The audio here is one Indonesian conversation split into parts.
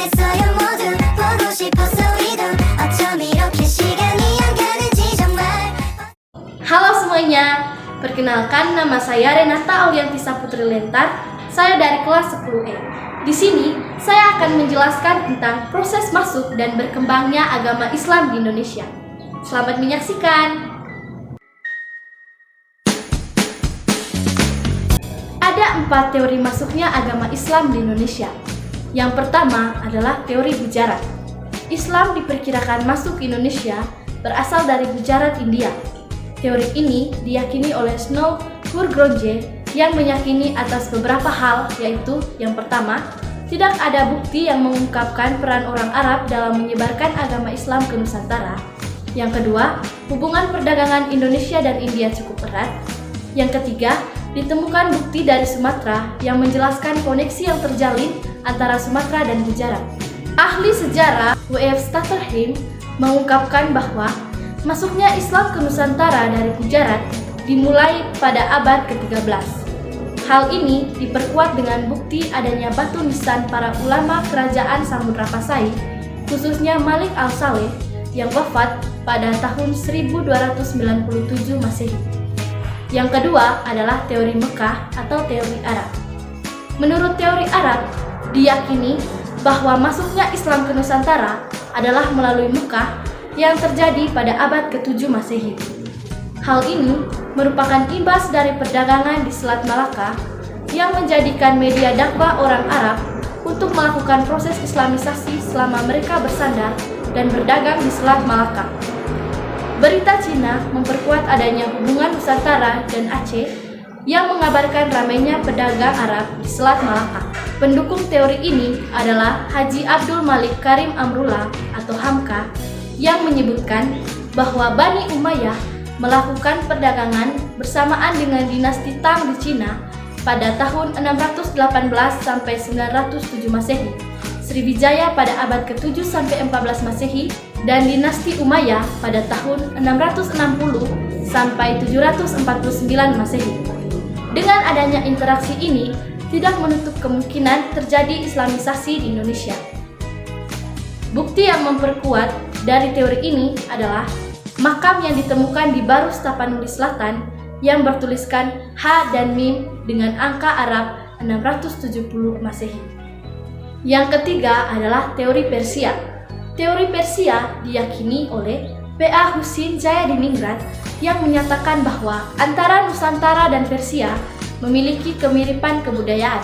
있어요 모두 보고 싶었어 우리도 어쩜 이렇게 시간이 안 가는지 정말. Halo semuanya, perkenalkan nama saya Renata Auliantisa Putri Lentar. Saya dari kelas 10E. Di sini saya akan menjelaskan tentang proses masuk dan berkembangnya agama Islam di Indonesia. Selamat menyaksikan. Ada 4 teori masuknya agama Islam di Indonesia. Yang pertama adalah teori Gujarat. Islam diperkirakan masuk ke Indonesia berasal dari Gujarat, India. Teori ini diyakini oleh Snow Kurgroje yang meyakini atas beberapa hal, yaitu yang pertama, tidak ada bukti yang mengungkapkan peran orang Arab dalam menyebarkan agama Islam ke Nusantara. Yang kedua, hubungan perdagangan Indonesia dan India cukup erat. Yang ketiga, ditemukan bukti dari Sumatera yang menjelaskan koneksi yang terjalin antara Sumatera dan Gujarat. Ahli sejarah W.F. Stutterheim mengungkapkan bahwa masuknya Islam ke Nusantara dari Gujarat dimulai pada abad ke-13. Hal ini diperkuat dengan bukti adanya batu nisan para ulama kerajaan Samudra Pasai, khususnya Malik al-Saleh yang wafat pada tahun 1297 Masehi. Yang kedua adalah teori Mekah atau teori Arab. Menurut teori Arab, diyakini bahwa masuknya Islam ke Nusantara adalah melalui Mekah yang terjadi pada abad ke-7 Masehi. Hal ini merupakan imbas dari perdagangan di Selat Malaka yang menjadikan media dakwah orang Arab untuk melakukan proses islamisasi selama mereka bersandar dan berdagang di Selat Malaka. Berita Cina memperkuat adanya hubungan Nusantara dan Aceh yang mengabarkan ramainya pedagang Arab di Selat Malaka. Pendukung teori ini adalah Haji Abdul Malik Karim Amrullah atau Hamka yang menyebutkan bahwa Bani Umayyah melakukan perdagangan bersamaan dengan dinasti Tang di Cina pada tahun 618 sampai 907 Masehi, Sriwijaya pada abad ke-7 sampai 14 Masehi, dan dinasti Umayyah pada tahun 660 sampai 749 Masehi. Dengan adanya interaksi ini, tidak menutup kemungkinan terjadi islamisasi di Indonesia. Bukti yang memperkuat dari teori ini adalah makam yang ditemukan di Barus Tapanuli Selatan yang bertuliskan H dan Mim dengan angka Arab 670 Masehi. Yang ketiga adalah teori Persia. Teori Persia diyakini oleh P.A. Husin Jayadiningrat yang menyatakan bahwa antara Nusantara dan Persia memiliki kemiripan kebudayaan.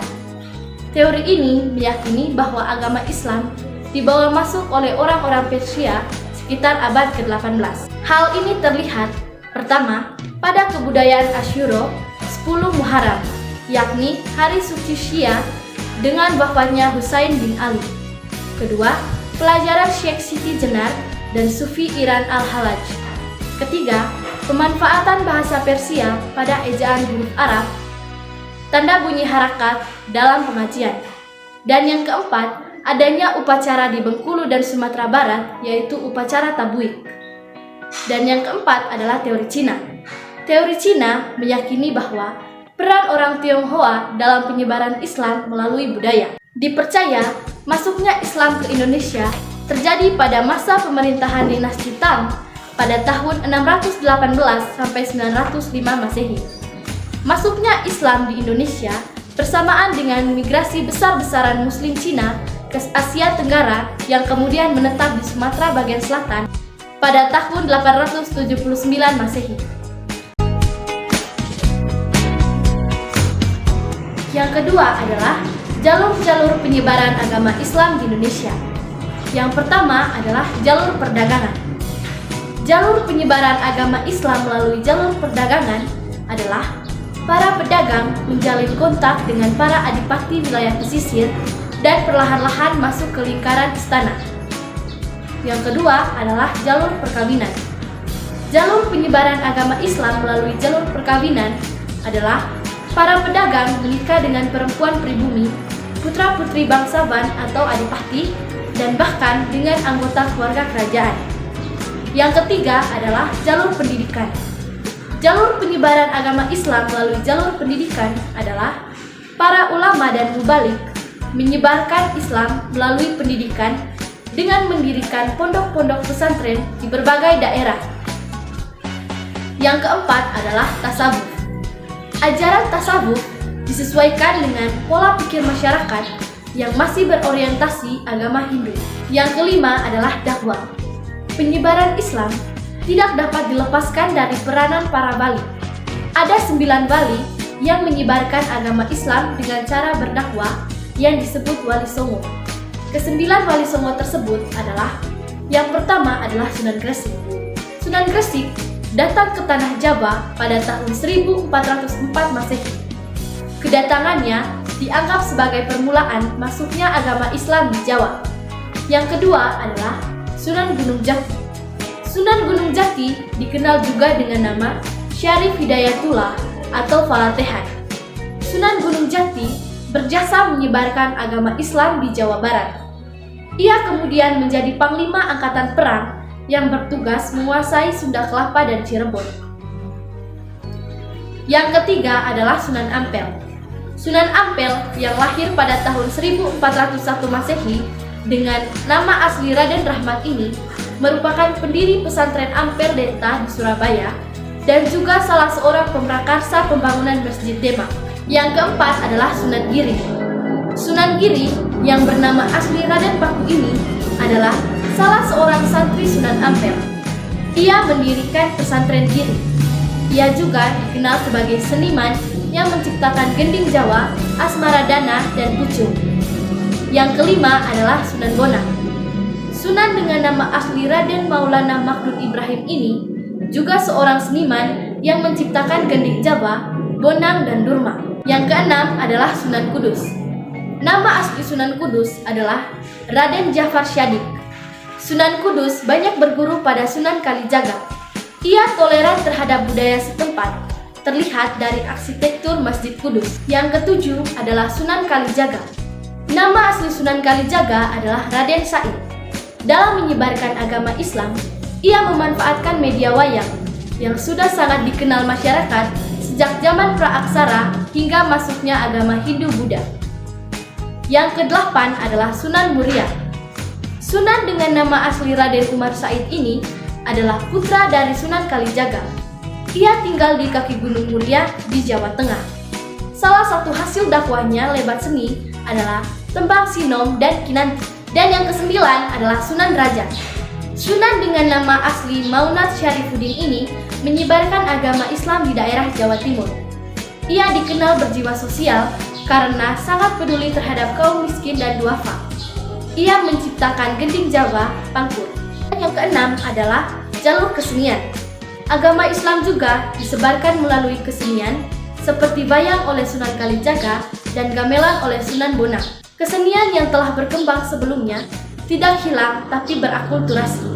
Teori ini meyakini bahwa agama Islam dibawa masuk oleh orang-orang Persia sekitar abad ke-18. Hal ini terlihat pertama pada kebudayaan Asyuro 10 Muharram, yakni hari suci Syiah dengan wafatnya Husain bin Ali. Kedua, pelajaran Syekh Siti Jenar dan Sufi Iran al-Halaj. Ketiga, pemanfaatan bahasa Persia pada ejaan huruf Arab, tanda bunyi harakat dalam pengajian. Dan yang keempat, adanya upacara di Bengkulu dan Sumatera Barat, yaitu upacara tabuik. Dan yang keempat adalah teori Cina. Teori Cina meyakini bahwa peran orang Tionghoa dalam penyebaran Islam melalui budaya. Dipercaya masuknya Islam ke Indonesia terjadi pada masa pemerintahan dinasti Tang pada tahun 618 sampai 905 Masehi. Masuknya Islam di Indonesia bersamaan dengan migrasi besar-besaran Muslim Cina ke Asia Tenggara yang kemudian menetap di Sumatera bagian selatan pada tahun 879 Masehi. Yang kedua adalah jalur-jalur penyebaran agama Islam di Indonesia. Yang pertama adalah jalur perdagangan. Jalur penyebaran agama Islam melalui jalur perdagangan adalah para pedagang menjalin kontak dengan para adipati wilayah pesisir dan perlahan-lahan masuk ke lingkaran istana. Yang kedua adalah jalur perkawinan. Jalur penyebaran agama Islam melalui jalur perkawinan adalah para pedagang menikah dengan perempuan pribumi, putra-putri bangsawan atau adipati, dan bahkan dengan anggota keluarga kerajaan. Yang ketiga adalah jalur pendidikan. Jalur penyebaran agama Islam melalui jalur pendidikan adalah para ulama dan mubalik menyebarkan Islam melalui pendidikan dengan mendirikan pondok-pondok pesantren di berbagai daerah. Yang keempat adalah tasawuf. Ajaran tasawuf disesuaikan dengan pola pikir masyarakat yang masih berorientasi agama Hindu. Yang kelima adalah dakwah. Penyebaran Islam tidak dapat dilepaskan dari peranan para wali. Ada 9 wali yang menyebarkan agama Islam dengan cara berdakwah yang disebut wali songo. Kesembilan wali songo tersebut adalah: yang pertama adalah Sunan Gresik. Sunan Gresik datang ke tanah Jawa pada tahun 1404 Masehi. Kedatangannya dianggap sebagai permulaan masuknya agama Islam di Jawa. Yang kedua adalah Sunan Gunung Jati. Sunan Gunung Jati dikenal juga dengan nama Syarif Hidayatullah atau Falatehan. Sunan Gunung Jati berjasa menyebarkan agama Islam di Jawa Barat. Ia kemudian menjadi panglima angkatan perang yang bertugas menguasai Sunda Kelapa dan Cirebon. Yang ketiga adalah Sunan Ampel. Sunan Ampel yang lahir pada tahun 1401 Masehi dengan nama asli Raden Rahmat ini merupakan pendiri pesantren Ampel Denta di Surabaya dan juga salah seorang pemrakarsa pembangunan Masjid Demak. Yang keempat adalah Sunan Giri. Sunan Giri yang bernama asli Raden Paku ini adalah salah seorang santri Sunan Ampel. Ia mendirikan pesantren Giri. Ia juga dikenal sebagai seniman yang menciptakan gending Jawa, Asmaradana, dan Pucung. Yang kelima adalah Sunan Bonang. Sunan dengan nama asli Raden Maulana Makdum Ibrahim ini juga seorang seniman yang menciptakan gending Jawa, Bonang, dan Durma. Yang keenam adalah Sunan Kudus. Nama asli Sunan Kudus adalah Raden Jafar Syadik. Sunan Kudus banyak berguru pada Sunan Kalijaga. Ia toleran terhadap budaya setempat, terlihat dari arsitektur Masjid Kudus. Yang ketujuh adalah Sunan Kalijaga. Nama asli Sunan Kalijaga adalah Raden Said. Dalam menyebarkan agama Islam, ia memanfaatkan media wayang yang sudah sangat dikenal masyarakat sejak zaman praaksara hingga masuknya agama Hindu-Buddha. Yang kedelapan adalah Sunan Muria. Sunan dengan nama asli Raden Umar Said ini adalah putra dari Sunan Kalijaga. Ia tinggal di kaki Gunung Muria di Jawa Tengah. Salah satu hasil dakwahnya lewat seni adalah tembang sinom dan kinanti. Dan yang kesembilan adalah Sunan Derajat. Sunan dengan nama asli Maunat Syarifuddin ini menyebarkan agama Islam di daerah Jawa Timur. Ia dikenal berjiwa sosial karena sangat peduli terhadap kaum miskin dan duafa. Ia menciptakan gending Jawa, Pangkur. Yang keenam adalah jalur kesenian. Agama Islam juga disebarkan melalui kesenian seperti wayang oleh Sunan Kalijaga dan gamelan oleh Sunan Bonang. Kesenian yang telah berkembang sebelumnya tidak hilang tapi berakulturasi.